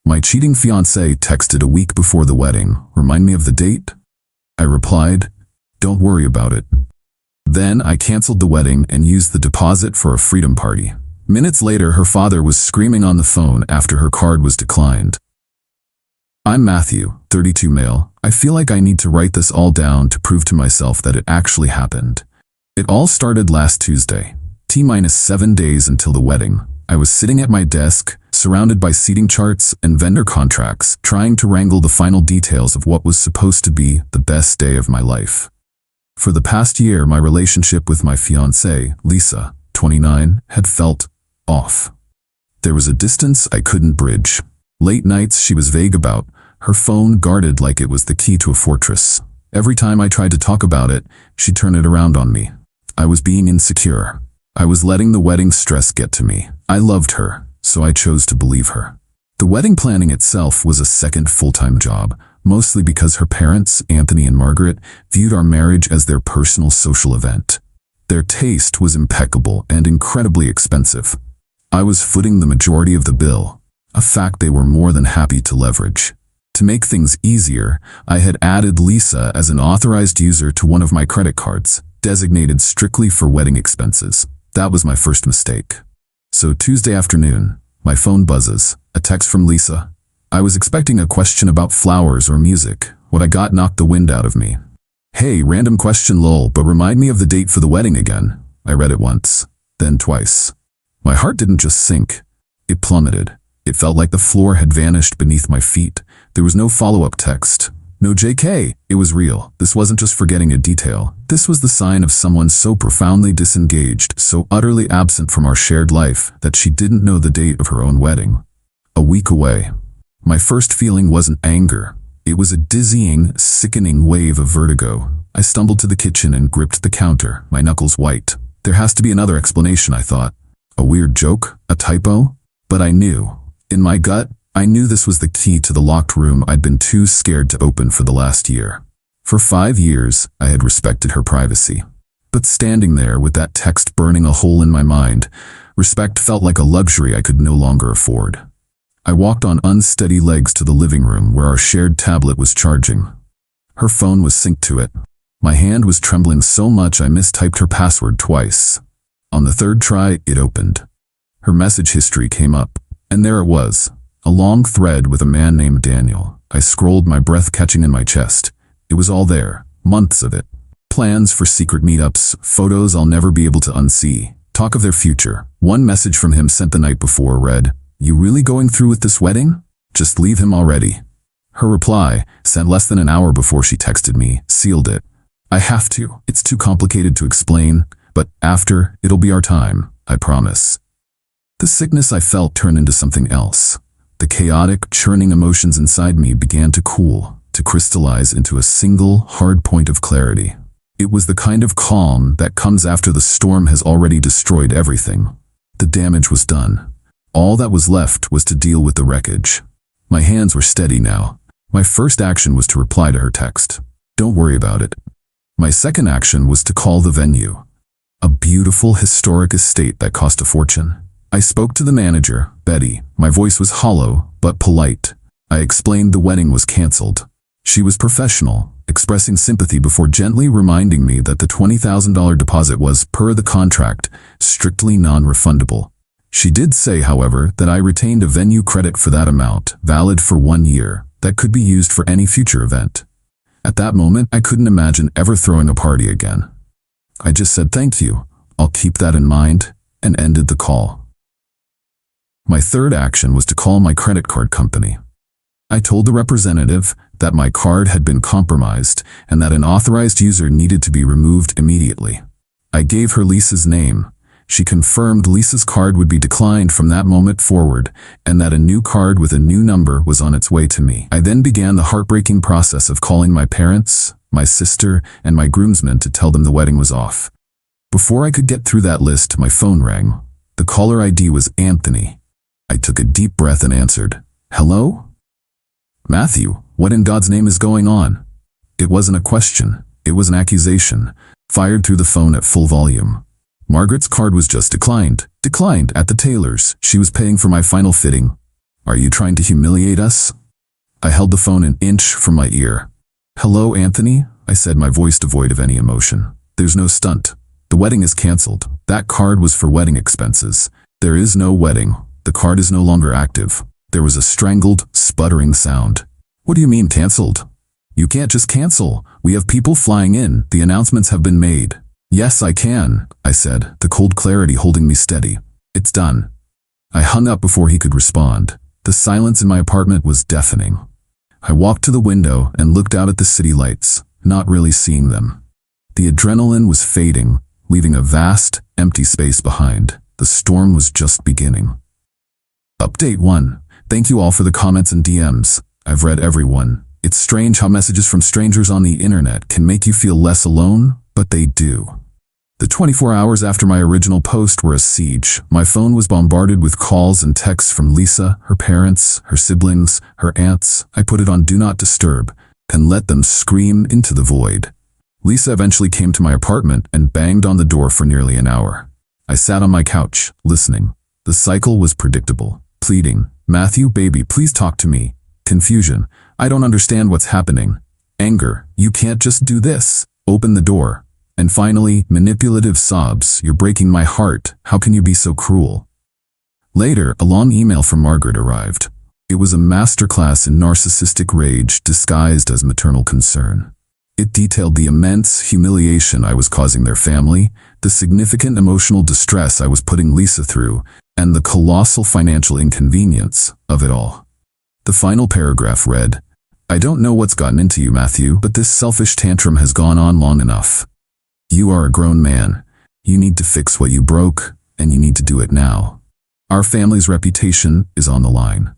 My cheating fiancé texted a week before the wedding. Remind me of the date? I replied, don't worry about it. Then I canceled the wedding and used the deposit for a freedom party. Minutes later, her father was screaming on the phone after her card was declined. I'm Matthew, 32 male. I feel like I need to write this all down to prove to myself that it actually happened. It all started last Tuesday, T-7 days until the wedding. I was sitting at my desk, surrounded by seating charts and vendor contracts, trying to wrangle the final details of what was supposed to be the best day of my life. For the past year, my relationship with my fiancée, Lisa, 29, had felt off. There was a distance I couldn't bridge. Late nights she was vague about, her phone guarded like it was the key to a fortress. Every time I tried to talk about it, she'd turn it around on me. I was being insecure. I was letting the wedding stress get to me. I loved her, so I chose to believe her. The wedding planning itself was a second full-time job, mostly because her parents, Anthony and Margaret, viewed our marriage as their personal social event. Their taste was impeccable and incredibly expensive. I was footing the majority of the bill, a fact they were more than happy to leverage. To make things easier, I had added Lisa as an authorized user to one of my credit cards, designated strictly for wedding expenses. That was my first mistake. So Tuesday afternoon, my phone buzzes, a text from Lisa. I was expecting a question about flowers or music. What I got knocked the wind out of me. Hey, random question lol, but remind me of the date for the wedding again. I read it once, then twice. My heart didn't just sink, it plummeted. It felt like the floor had vanished beneath my feet. There was no follow-up text. No JK, it was real. This wasn't just forgetting a detail. This was the sign of someone so profoundly disengaged, so utterly absent from our shared life, that she didn't know the date of her own wedding. A week away. My first feeling wasn't anger. It was a dizzying, sickening wave of vertigo. I stumbled to the kitchen and gripped the counter, my knuckles white. There has to be another explanation, I thought. A weird joke? A typo? But I knew. In my gut, I knew this was the key to the locked room I'd been too scared to open for the last year. For 5 years, I had respected her privacy. But standing there with that text burning a hole in my mind, respect felt like a luxury I could no longer afford. I walked on unsteady legs to the living room where our shared tablet was charging. Her phone was synced to it. My hand was trembling so much I mistyped her password twice. On the third try, it opened. Her message history came up, and there it was. A long thread with a man named Daniel. I scrolled, my breath catching in my chest. It was all there, months of it. Plans for secret meetups, photos I'll never be able to unsee. Talk of their future. One message from him sent the night before read, "You really going through with this wedding? Just leave him already." Her reply, sent less than an hour before she texted me, sealed it. I have to. It's too complicated to explain, but after, it'll be our time, I promise. The sickness I felt turned into something else. The chaotic, churning emotions inside me began to cool, to crystallize into a single, hard point of clarity. It was the kind of calm that comes after the storm has already destroyed everything. The damage was done. All that was left was to deal with the wreckage. My hands were steady now. My first action was to reply to her text. Don't worry about it. My second action was to call the venue. A beautiful, historic estate that cost a fortune. I spoke to the manager, Betty. My voice was hollow, but polite. I explained the wedding was canceled. She was professional, expressing sympathy before gently reminding me that the $20,000 deposit was, per the contract, strictly non-refundable. She did say, however, that I retained a venue credit for that amount, valid for 1 year, that could be used for any future event. At that moment, I couldn't imagine ever throwing a party again. I just said thank you, I'll keep that in mind, and ended the call. My third action was to call my credit card company. I told the representative that my card had been compromised and that an authorized user needed to be removed immediately. I gave her Lisa's name. She confirmed Lisa's card would be declined from that moment forward and that a new card with a new number was on its way to me. I then began the heartbreaking process of calling my parents, my sister, and my groomsmen to tell them the wedding was off. Before I could get through that list, my phone rang. The caller ID was Anthony. I took a deep breath and answered, "Hello? Matthew, what in God's name is going on?" It wasn't a question. It was an accusation, fired through the phone at full volume. Margaret's card was just declined. Declined at the tailor's. She was paying for my final fitting. Are you trying to humiliate us? I held the phone an inch from my ear. Hello, Anthony, I said, my voice devoid of any emotion. There's no stunt. The wedding is canceled. That card was for wedding expenses. There is no wedding. The card is no longer active. There was a strangled, sputtering sound. What do you mean canceled? You can't just cancel. We have people flying in. The announcements have been made. Yes, I can, I said, the cold clarity holding me steady. It's done. I hung up before he could respond. The silence in my apartment was deafening. I walked to the window and looked out at the city lights, not really seeing them. The adrenaline was fading, leaving a vast, empty space behind. The storm was just beginning. Update 1. Thank you all for the comments and DMs. I've read every one. It's strange how messages from strangers on the internet can make you feel less alone, but they do. The 24 hours after my original post were a siege. My phone was bombarded with calls and texts from Lisa, her parents, her siblings, her aunts. I put it on Do Not Disturb and let them scream into the void. Lisa eventually came to my apartment and banged on the door for nearly an hour. I sat on my couch, listening. The cycle was predictable. Pleading, Matthew, baby, please talk to me. Confusion, I don't understand what's happening. Anger, you can't just do this. Open the door. And finally, manipulative sobs, you're breaking my heart. How can you be so cruel? Later, a long email from Margaret arrived. It was a masterclass in narcissistic rage disguised as maternal concern. It detailed the immense humiliation I was causing their family, the significant emotional distress I was putting Lisa through, and the colossal financial inconvenience of it all. The final paragraph read, I don't know what's gotten into you, Matthew, but this selfish tantrum has gone on long enough. You are a grown man. You need to fix what you broke, and you need to do it now. Our family's reputation is on the line.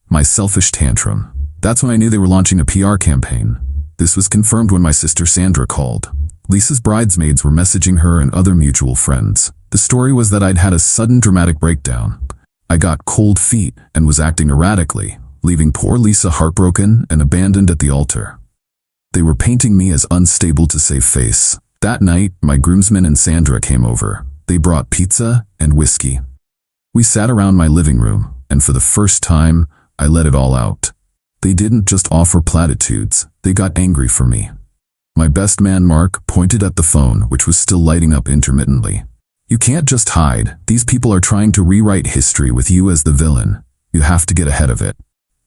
My selfish tantrum. That's when I knew they were launching a PR campaign. This was confirmed when my sister Sandra called. Lisa's bridesmaids were messaging her and other mutual friends. The story was that I'd had a sudden dramatic breakdown. I got cold feet and was acting erratically, leaving poor Lisa heartbroken and abandoned at the altar. They were painting me as unstable to save face. That night, my groomsmen and Sandra came over. They brought pizza and whiskey. We sat around my living room, and for the first time, I let it all out. They didn't just offer platitudes, they got angry for me. My best man Mark pointed at the phone, which was still lighting up intermittently. You can't just hide. These people are trying to rewrite history with you as the villain. You have to get ahead of it.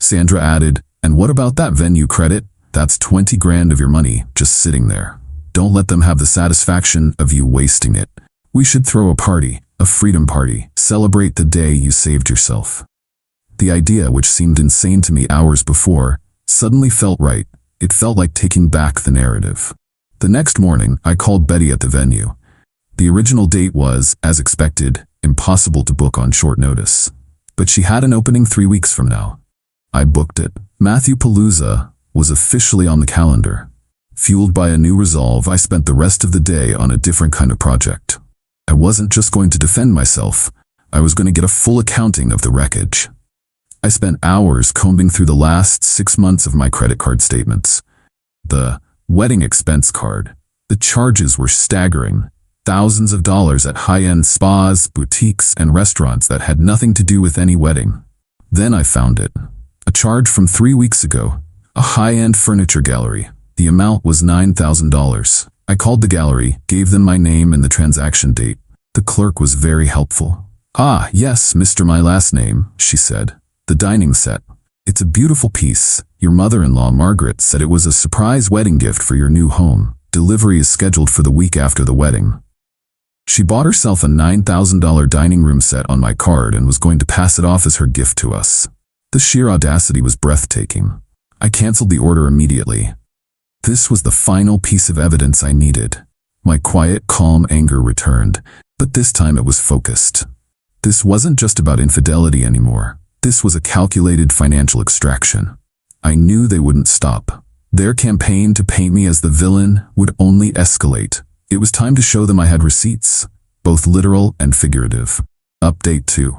Sandra added, and what about that venue credit? That's 20 grand of your money just sitting there. Don't let them have the satisfaction of you wasting it. We should throw a party, a freedom party, celebrate the day you saved yourself. The idea, which seemed insane to me hours before, suddenly felt right. It felt like taking back the narrative. The next morning, I called Betty at the venue. The original date was, as expected, impossible to book on short notice. But she had an opening 3 weeks from now. I booked it. Matthew Palooza was officially on the calendar. Fueled by a new resolve, I spent the rest of the day on a different kind of project. I wasn't just going to defend myself. I was going to get a full accounting of the wreckage. I spent hours combing through the last 6 months of my credit card statements. The wedding expense card. The charges were staggering. Thousands of dollars at high-end spas, boutiques, and restaurants that had nothing to do with any wedding. Then I found it. A charge from 3 weeks ago. A high-end furniture gallery. The amount was $9,000. I called the gallery, gave them my name and the transaction date. The clerk was very helpful. Ah, yes, Mr. My last name, she said. The dining set. It's a beautiful piece. Your mother-in-law, Margaret, said it was a surprise wedding gift for your new home. Delivery is scheduled for the week after the wedding. She bought herself a $9,000 dining room set on my card and was going to pass it off as her gift to us. The sheer audacity was breathtaking. I canceled the order immediately. This was the final piece of evidence I needed. My quiet, calm anger returned, but this time it was focused. This wasn't just about infidelity anymore. This was a calculated financial extraction. I knew they wouldn't stop. Their campaign to paint me as the villain would only escalate. It was time to show them I had receipts, both literal and figurative. Update 2.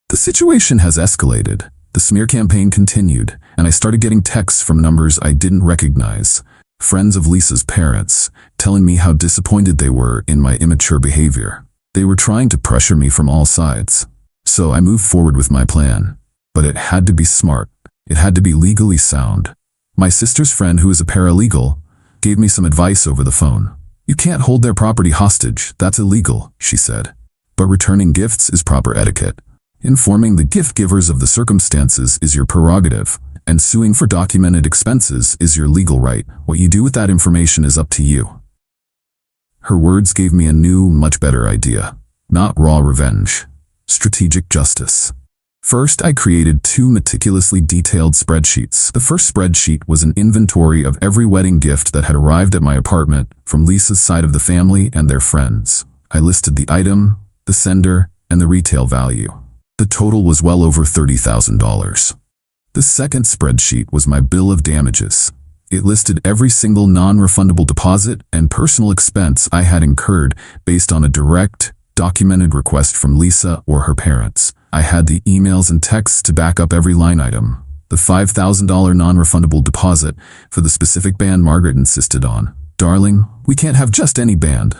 The situation has escalated. The smear campaign continued, and I started getting texts from numbers I didn't recognize. Friends of Lisa's parents, telling me how disappointed they were in my immature behavior. They were trying to pressure me from all sides. So I moved forward with my plan. But it had to be smart. It had to be legally sound. My sister's friend, who is a paralegal, gave me some advice over the phone. You can't hold their property hostage. That's illegal, she said. But returning gifts is proper etiquette. Informing the gift givers of the circumstances is your prerogative, and suing for documented expenses is your legal right. What you do with that information is up to you. Her words gave me a new, much better idea. Not raw revenge. Strategic justice. First, I created 2 meticulously detailed spreadsheets. The first spreadsheet was an inventory of every wedding gift that had arrived at my apartment from Lisa's side of the family and their friends. I listed the item, the sender, and the retail value. The total was well over $30,000. The second spreadsheet was my bill of damages. It listed every single non-refundable deposit and personal expense I had incurred based on a direct, documented request from Lisa or her parents. I had the emails and texts to back up every line item. The $5,000 non-refundable deposit for the specific band Margaret insisted on. Darling, we can't have just any band.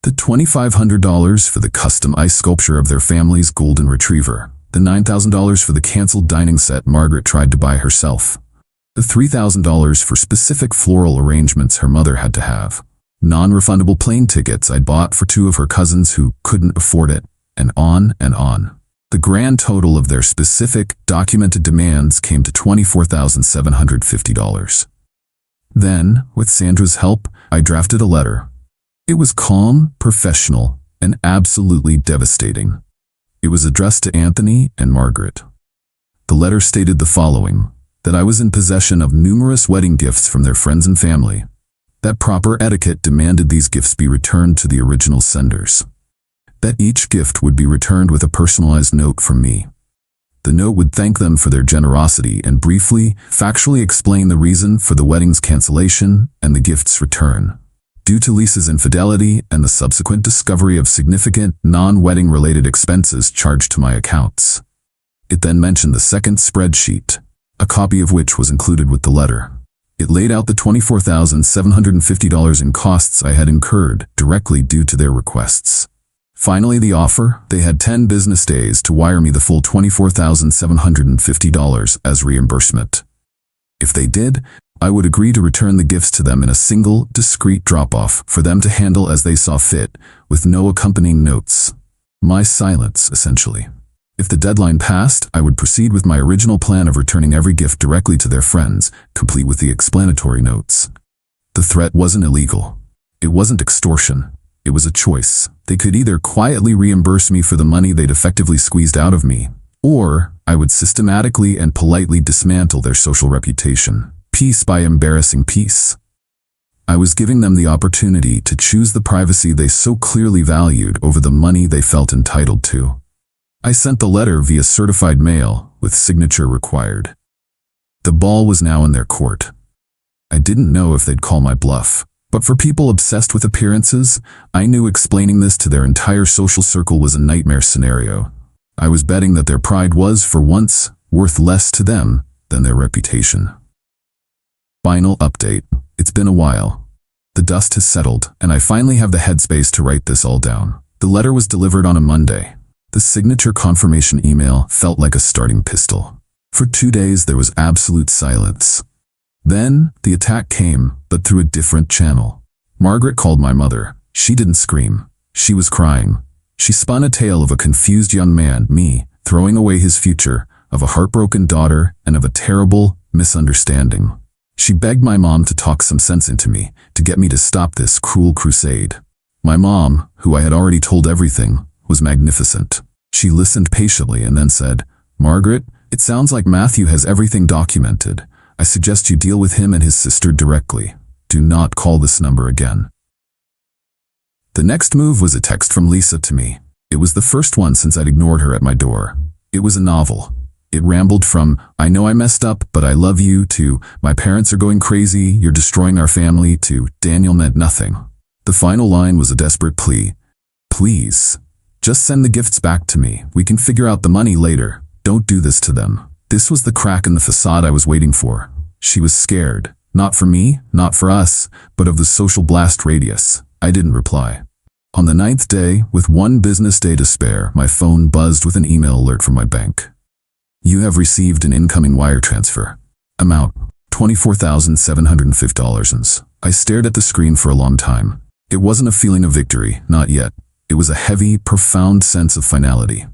The $2,500 for the custom ice sculpture of their family's golden retriever. The $9,000 for the canceled dining set Margaret tried to buy herself. The $3,000 for specific floral arrangements her mother had to have. Non-refundable plane tickets I'd bought for 2 of her cousins who couldn't afford it, and on and on. The grand total of their specific, documented demands came to $24,750. Then, with Sandra's help, I drafted a letter. It was calm, professional, and absolutely devastating. It was addressed to Anthony and Margaret. The letter stated the following: that I was in possession of numerous wedding gifts from their friends and family, that proper etiquette demanded these gifts be returned to the original senders, that each gift would be returned with a personalized note from me. The note would thank them for their generosity and briefly, factually explain the reason for the wedding's cancellation and the gift's return, due to Lisa's infidelity and the subsequent discovery of significant non-wedding related expenses charged to my accounts. It then mentioned the second spreadsheet, a copy of which was included with the letter. It laid out the $24,750 in costs I had incurred directly due to their requests. Finally, the offer: they had 10 business days to wire me the full $24,750 as reimbursement. If they did, I would agree to return the gifts to them in a single, discreet drop-off for them to handle as they saw fit, with no accompanying notes. My silence, essentially. If the deadline passed, I would proceed with my original plan of returning every gift directly to their friends, complete with the explanatory notes. The threat wasn't illegal. It wasn't extortion. It was a choice. They could either quietly reimburse me for the money they'd effectively squeezed out of me, or I would systematically and politely dismantle their social reputation, piece by embarrassing piece. I was giving them the opportunity to choose the privacy they so clearly valued over the money they felt entitled to. I sent the letter via certified mail, with signature required. The ball was now in their court. I didn't know if they'd call my bluff, but for people obsessed with appearances, I knew explaining this to their entire social circle was a nightmare scenario. I was betting that their pride was, for once, worth less to them than their reputation. Final update. It's been a while. The dust has settled, and I finally have the headspace to write this all down. The letter was delivered on a Monday. The signature confirmation email felt like a starting pistol. For 2 days there was absolute silence. Then, the attack came, but through a different channel. Margaret called my mother. She didn't scream. She was crying. She spun a tale of a confused young man, me, throwing away his future, of a heartbroken daughter, and of a terrible misunderstanding. She begged my mom to talk some sense into me, to get me to stop this cruel crusade. My mom, who I had already told everything, was magnificent. She listened patiently and then said, "Margaret, it sounds like Matthew has everything documented. I suggest you deal with him and his sister directly. Do not call this number again." The next move was a text from Lisa to me. It was the first one since I'd ignored her at my door. It was a novel. It rambled from, "I know I messed up, but I love you," to, "My parents are going crazy, you're destroying our family," to, "Daniel meant nothing." The final line was a desperate plea. "Please, just send the gifts back to me. We can figure out the money later. Don't do this to them." This was the crack in the facade I was waiting for. She was scared. Not for me, not for us, but of the social blast radius. I didn't reply. On the ninth day, with one business day to spare, my phone buzzed with an email alert from my bank. You have received an incoming wire transfer. Amount, $24,750. I stared at the screen for a long time. It wasn't a feeling of victory, not yet. It was a heavy, profound sense of finality.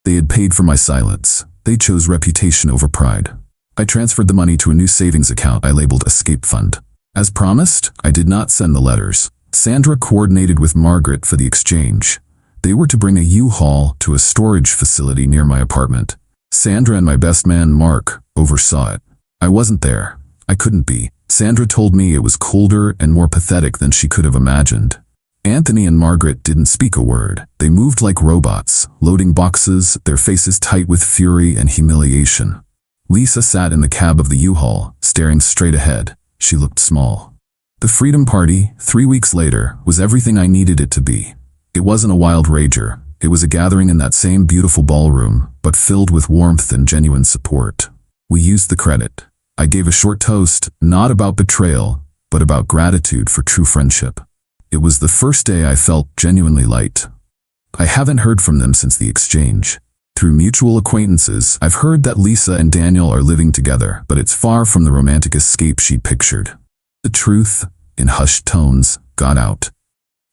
They had paid for my silence. They chose reputation over pride. I transferred the money to a new savings account I labeled Escape Fund. As promised, I did not send the letters. Sandra coordinated with Margaret for the exchange. They were to bring a U-Haul to a storage facility near my apartment. Sandra and my best man, Mark, oversaw it. I wasn't there. I couldn't be. Sandra told me it was colder and more pathetic than she could have imagined. Anthony and Margaret didn't speak a word. They moved like robots, loading boxes, their faces tight with fury and humiliation. Lisa sat in the cab of the U-Haul, staring straight ahead. She looked small. The Freedom Party, 3 weeks later, was everything I needed it to be. It wasn't a wild rager. It was a gathering in that same beautiful ballroom, but filled with warmth and genuine support. We used the credit. I gave a short toast, not about betrayal, but about gratitude for true friendship. It was the first day I felt genuinely light. I haven't heard from them since the exchange. Through mutual acquaintances, I've heard that Lisa and Daniel are living together, but it's far from the romantic escape she'd pictured. The truth, in hushed tones, got out.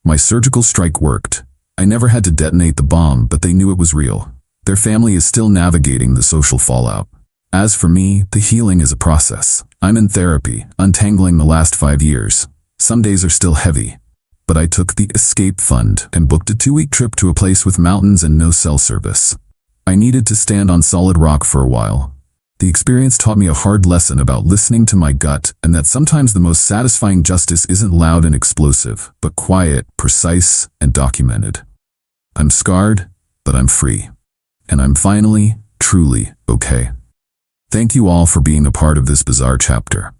My surgical strike worked. I never had to detonate the bomb, but they knew it was real. Their family is still navigating the social fallout. As for me, the healing is a process. I'm in therapy, untangling the last 5 years. Some days are still heavy. But I took the Escape Fund and booked a 2-week trip to a place with mountains and no cell service. I needed to stand on solid rock for a while. The experience taught me a hard lesson about listening to my gut and that sometimes the most satisfying justice isn't loud and explosive, but quiet, precise, and documented. I'm scarred, but I'm free. And I'm finally, truly okay. Thank you all for being a part of this bizarre chapter.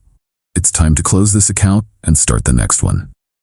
It's time to close this account and start the next one.